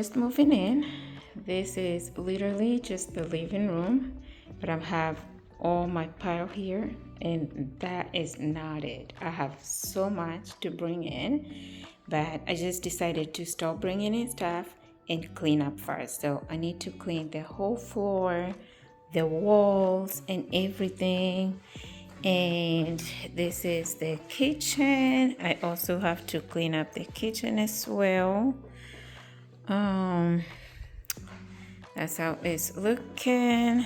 just moving in. This is literally just the living room, but I have all my pile here, and that is not it. I have so much to bring in, but I just decided to stop bringing in stuff and clean up first. So I need to clean the whole floor, the walls, and everything. And this is the kitchen. I also have to clean up the kitchen as well. That's how it's looking.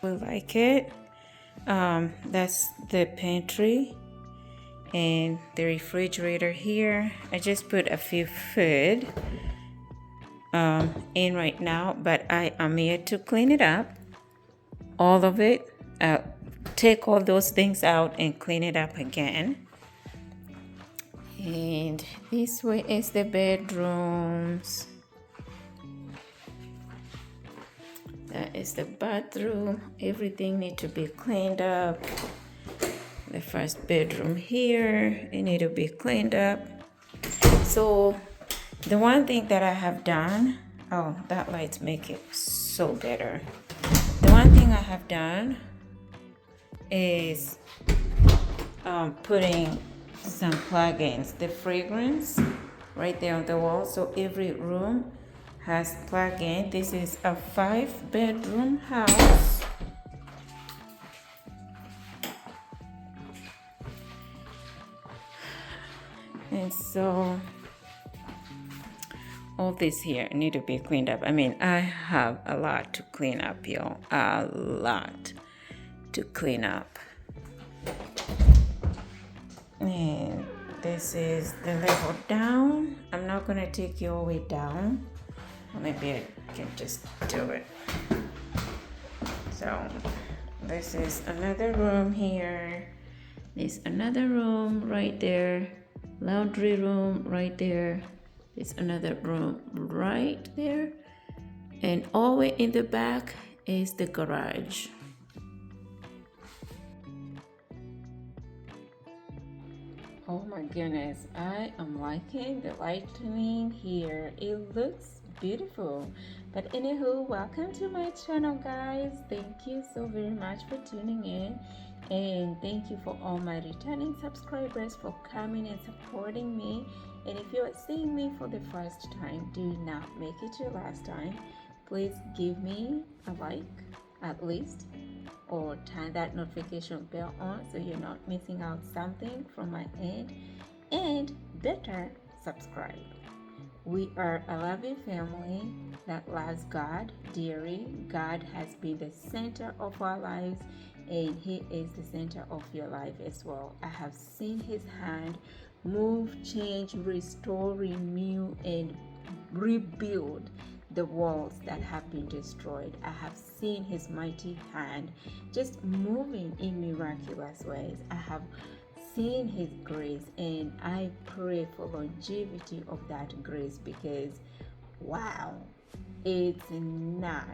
We like it. That's the pantry and the refrigerator here. I just put a few food in right now, but I am here to clean it up, all of it. Take all those things out and clean it up again. And this way is the bedrooms. That is the bathroom. Everything needs to be cleaned up. The first bedroom here, it need to be cleaned up. So the one thing that I have done, oh, that lights make it so better. The one thing I have done is putting some plugins, the fragrance right there on the wall. So every room has plug-in. This is a 5-bedroom house. And so all this here need to be cleaned up. I mean, I have a lot to clean up, y'all. A lot to clean up. And this is the level down. I'm not gonna take you all the way down. Maybe I can just do it. So this is another room here. There's another room right there. Laundry room right there. There's another room right there. And all the way in the back is the garage. Oh my goodness, I am liking the lighting here. It looks beautiful. But anywho, welcome to my channel, guys. Thank you so very much for tuning in, and thank you for all my returning subscribers for coming and supporting me. And if you are seeing me for the first time, do not make it your last time. Please give me a like at least, or turn that notification bell on so you're not missing out something from my end, and better, subscribe. We are a loving family that loves God dearly. God has been the center of our lives, and He is the center of your life as well. I have seen His hand move, change, restore, renew, and rebuild the walls that have been destroyed. I have seen His mighty hand just moving in miraculous ways. I have seen His grace, and I pray for longevity of that grace, because wow, it's not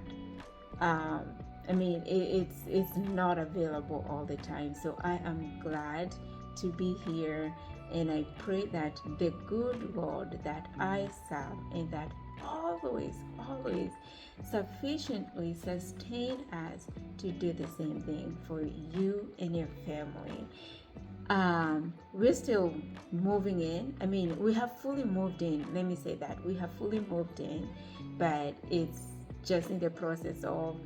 it's not available all the time. So I am glad to be here, and I pray that the good Lord that I serve, and that always sufficiently sustain us to do the same thing for you and your family. We're still moving in. I mean, we have fully moved in. Let me say that we have fully moved in, but it's just in the process of,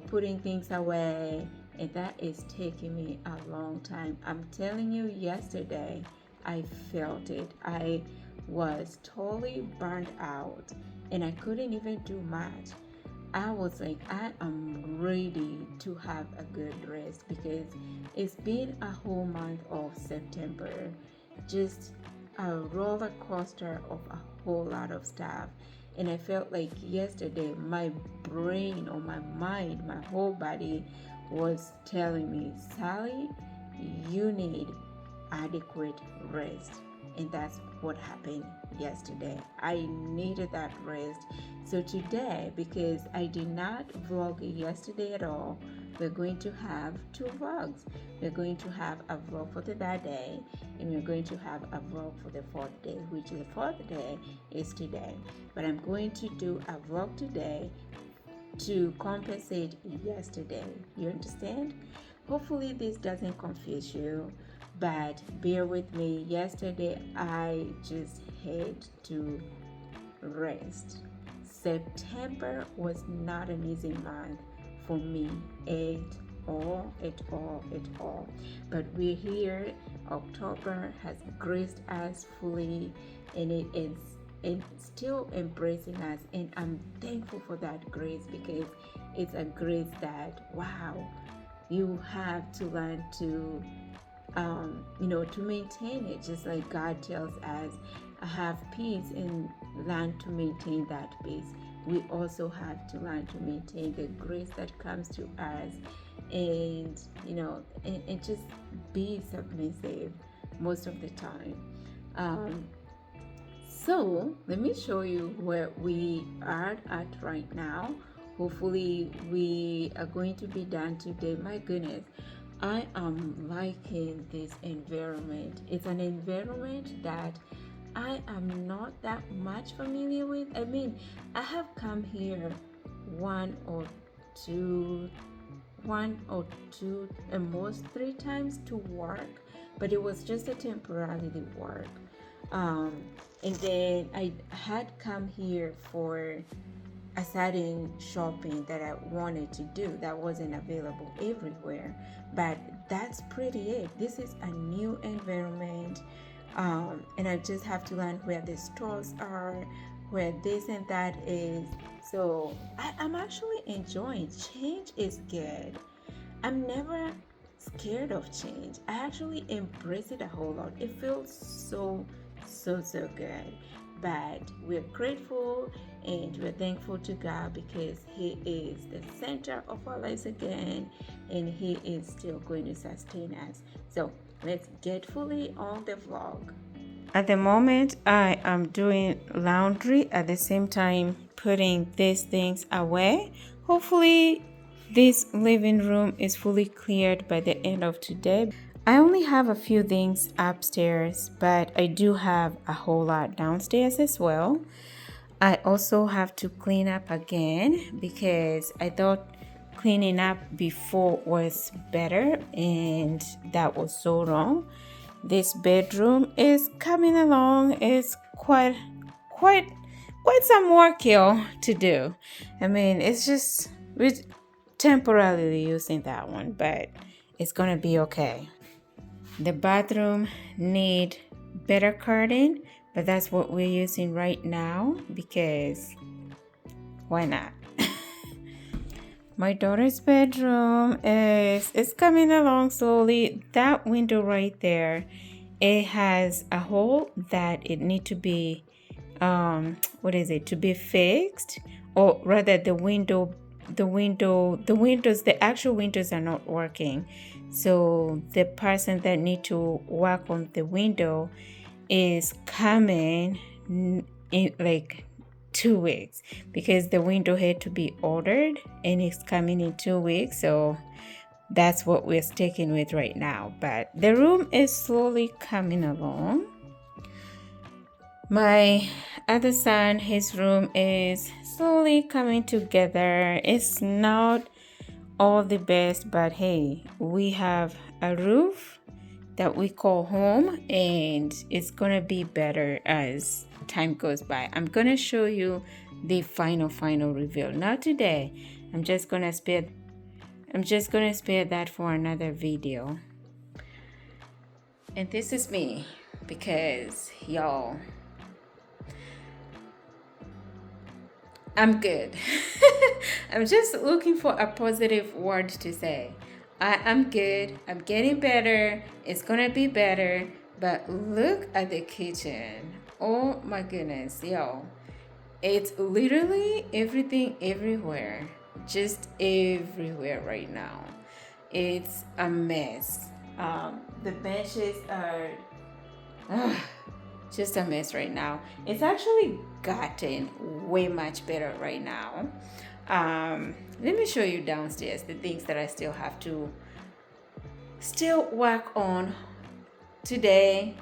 putting things away, and that is taking me a long time. I'm telling you, yesterday I felt it. I was totally burned out, and I couldn't even do much. I was like, I am ready to have a good rest, because it's been a whole month of September, just a roller coaster of a whole lot of stuff. And I felt like yesterday my brain, or my mind, my whole body was telling me, Sally, you need adequate rest. and that's what happened yesterday. I needed that rest. So today, because I did not vlog yesterday at all, we're going to have two vlogs. We're going to have a vlog for the third day, and we're going to have a vlog for the fourth day, which the fourth day is today. But I'm going to do a vlog today to compensate yesterday. You understand? Hopefully this doesn't confuse you, but bear with me. Yesterday I just had to rest. September was not an easy month for me at all. But we're here. October has graced us fully, and it is still embracing us, and I'm thankful for that grace, because it's a grace that, wow, you have to learn to to maintain it, just like God tells us, have peace and learn to maintain that peace. We also have to learn to maintain the grace that comes to us, and and just be submissive most of the time. So let me show you where we are at right now. Hopefully we are going to be done today. My goodness, I am liking this environment. It's an environment that I am not that much familiar with. I mean, I have come here one or two, and most 3 times to work, but it was just a temporary work. And then I had come here for a certain shopping that I wanted to do that wasn't available everywhere, but that's pretty it. This is a new environment, and I just have to learn where the stores are, where this and that is. So I'm actually enjoying. Change is good. I'm never scared of change. I actually embrace it a whole lot. It feels so good. But we're grateful and we're thankful to God, because He is the center of our lives again, and He is still going to sustain us. So let's get fully on the vlog. At the moment, I am doing laundry at the same time putting these things away. Hopefully this living room is fully cleared by the end of today. I only have a few things upstairs, but I do have a whole lot downstairs as well. I also have to clean up again, because I thought cleaning up before was better, and that was so wrong. This bedroom is coming along. It's quite some work here to do. I mean, it's just we're temporarily using that one, but it's gonna be okay. The bathroom need better curtain, but that's what we're using right now, because why not? My daughter's bedroom is coming along slowly. That window right there, it has a hole that it need to be to be fixed, or rather the actual windows are not working. So the person that need to work on the window is coming in like 2 weeks, because the window had to be ordered and it's coming in 2 weeks. So that's what we're sticking with right now, but the room is slowly coming along. My other son, his room is slowly coming together. It's not all the best, but hey, we have a roof that we call home, and it's gonna be better as time goes by. I'm gonna show you the final reveal. Not today. I'm just gonna spare that for another video. And this is me, because y'all, I'm good. I'm just looking for a positive word to say. I'm good. I'm getting better. It's gonna be better. But look at the kitchen. Oh my goodness, y'all. It's literally everything everywhere. Just everywhere right now. It's a mess. The benches are just a mess right now. It's actually gotten way much better right now. Let me show you downstairs the things that I still have to work on today,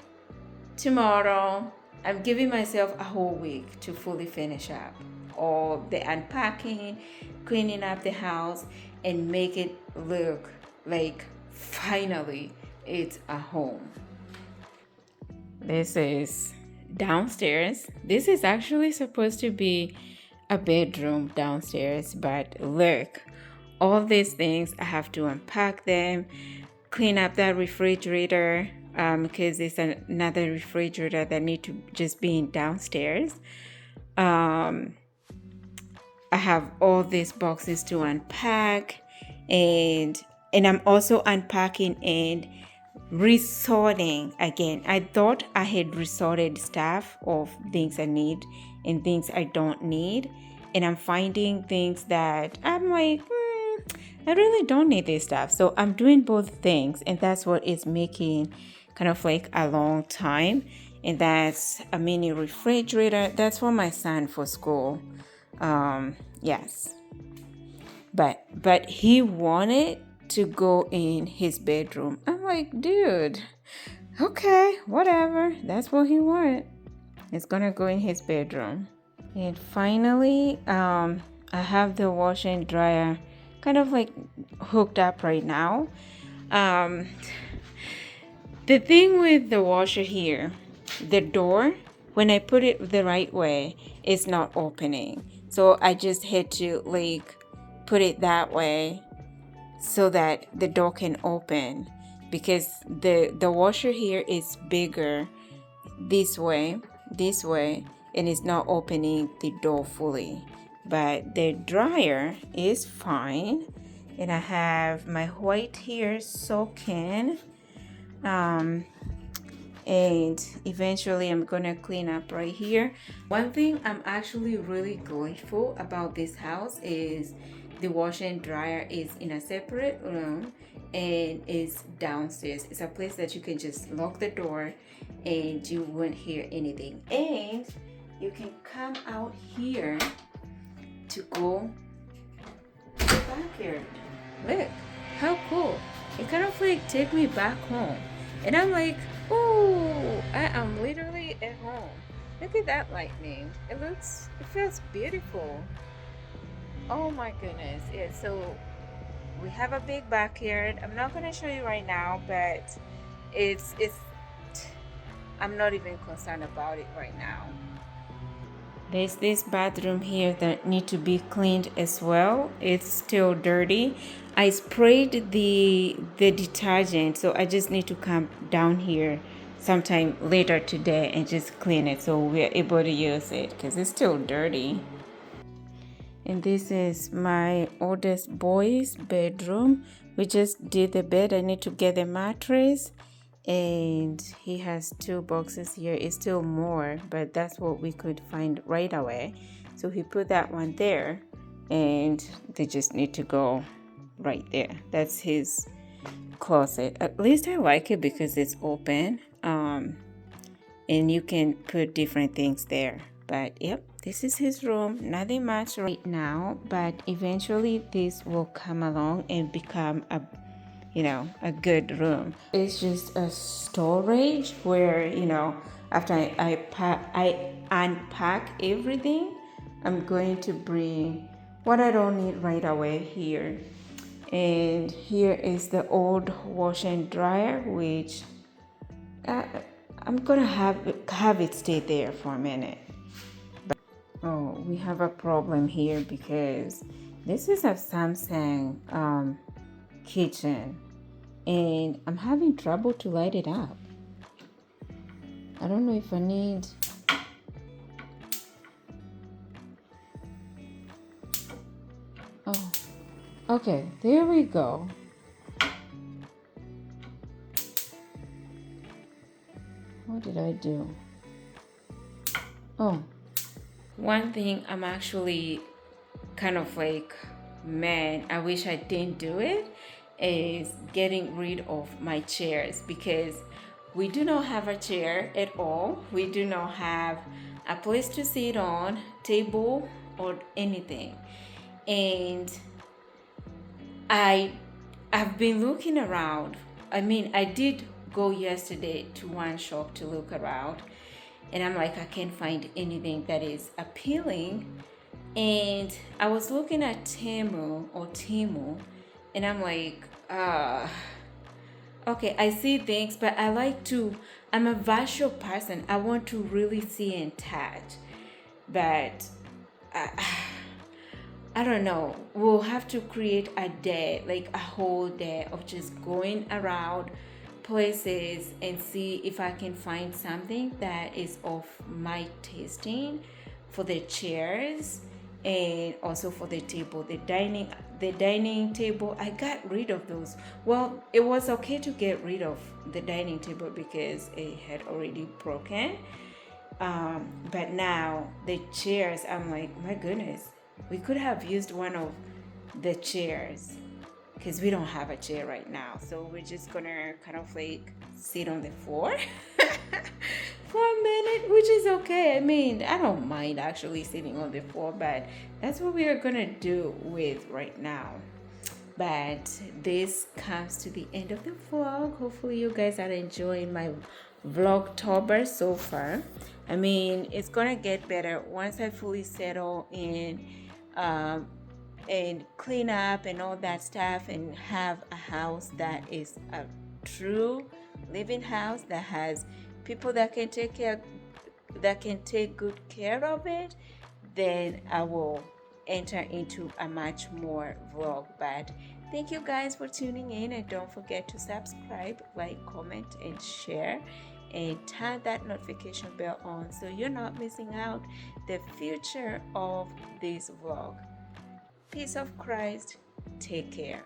tomorrow. I'm giving myself a whole week to fully finish up all the unpacking, cleaning up the house, and make it look like finally it's a home. This is downstairs. This is actually supposed to be a bedroom downstairs, but look, all these things, I have to unpack them, clean up that refrigerator, because it's another refrigerator that need to just be in downstairs. I have all these boxes to unpack, and I'm also unpacking and resorting again. I thought I had resorted stuff of things I need and things I don't need, and I'm finding things that I'm like, I really don't need this stuff. So I'm doing both things, and that's what is making kind of like a long time. And that's a mini refrigerator. That's for my son for school. Yes. But he wanted to go in his bedroom. I'm like, dude, okay, whatever. That's what he wanted. It's gonna go in his bedroom. And finally, I have the washer and dryer kind of like hooked up right now. The thing with the washer here, the door, when I put it the right way, it's not opening. So I just had to like put it that way so that the door can open, because the washer here is bigger this way, and it's not opening the door fully. But the dryer is fine, and I have my white here soaking. And eventually I'm gonna clean up right here. One thing I'm actually really grateful about this house is the washer and dryer is in a separate room and is downstairs. It's a place that you can just lock the door and you won't hear anything, and you can come out here to go to the backyard. Look how cool. It kind of like take me back home, and I'm like, oh, I am literally at home. Look at that lightning. It feels beautiful. Oh my goodness. Yeah, so we have a big backyard. I'm not gonna show you right now, but it's I'm not even concerned about it right now. There's this bathroom here that need to be cleaned as well. It's still dirty. I sprayed the detergent, so I just need to come down here sometime later today and just clean it so we're able to use it, because it's still dirty. And this is my oldest boy's bedroom. We just did the bed. I need to get the mattress, and he has 2 boxes here. It's still more, but that's what we could find right away. So he put that one there, and they just need to go right there. That's his closet. At least I like it because it's open, and you can put different things there. But yep, this is his room. Nothing much right now, but eventually this will come along and become a good room. It's just a storage where, after I unpack everything, I'm going to bring what I don't need right away here. And here is the old washer and dryer, which I'm gonna have it stay there for a minute. Oh, we have a problem here because this is a Samsung kitchen, and I'm having trouble to light it up. I don't know if I need... Oh, okay, there we go. What did I do? Oh, one thing I'm actually kind of like, man, I wish I didn't do it, is getting rid of my chairs, because we do not have a chair at all. We do not have a place to sit on, table, or anything. And I've been looking around. I mean, I did go yesterday to one shop to look around, and I'm like, I can't find anything that is appealing. And I was looking at Temu, and I'm like, okay, I see things, but I'm a visual person. I want to really see and touch. But I don't know. We'll have to create a day, like a whole day of just going around places and see if I can find something that is of my tasting for the chairs and also for the table. The dining table, I got rid of those. Well, it was okay to get rid of the dining table because it had already broken. But now the chairs, I'm like, my goodness, we could have used one of the chairs because we don't have a chair right now. So we're just gonna kind of like sit on the floor for a minute, which is okay. I mean, I don't mind actually sitting on the floor, but that's what we are gonna do with right now. But this comes to the end of the vlog. Hopefully you guys are enjoying my Vlogtober so far. I mean, it's gonna get better once I fully settle in and clean up and all that stuff and have a house that is a true living house that has people that can take good care of it. Then I will enter into a much more vlog. But thank you guys for tuning in, and don't forget to subscribe, like, comment, and share, and turn that notification bell on so you're not missing out the future of this vlog. Peace of Christ. Take care.